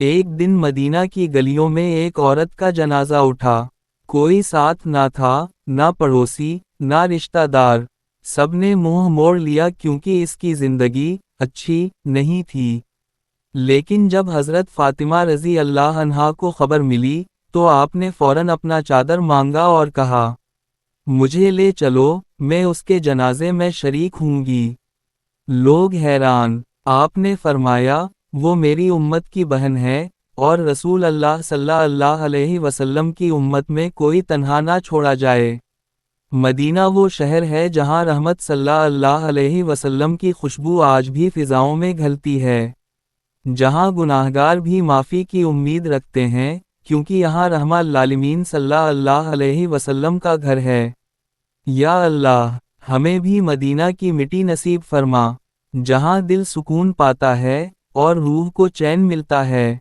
एक दिन मदीना की गलियों में एक औरत का जनाजा उठा। कोई साथ ना था, ना पड़ोसी, ना रिश्तेदार। सबने मुंह मोड़ लिया क्योंकि इसकी जिंदगी अच्छी नहीं थी। लेकिन जब हजरत फातिमा रजी अल्लाह अन्हा को खबर मिली, तो आपने फौरन अपना चादर मांगा और कहा, मुझे ले चलो, मैं उसके जनाजे में शरीक हूंगी। लोग हैरान। आपने फरमाया, वो मेरी उम्मत की बहन है, और रसूल अल्लाह सल्लल्लाहु अलैहि वसल्लम की उम्मत में कोई तन्हा ना छोड़ा जाए। मदीना वो शहर है जहाँ रहमत सल्लल्लाहु अलैहि वसल्लम की खुशबू आज भी फिजाओं में घलती है। जहाँ गुनाहगार भी माफ़ी की उम्मीद रखते हैं, क्योंकि यहाँ रहमत लालिमीन सल्लल्लाहु अलैहि वसल्लम का घर है। या अल्लाह, हमें भी मदीना की मिट्टी नसीब फरमा, जहाँ दिल सुकून पाता है और रूह को चैन मिलता है।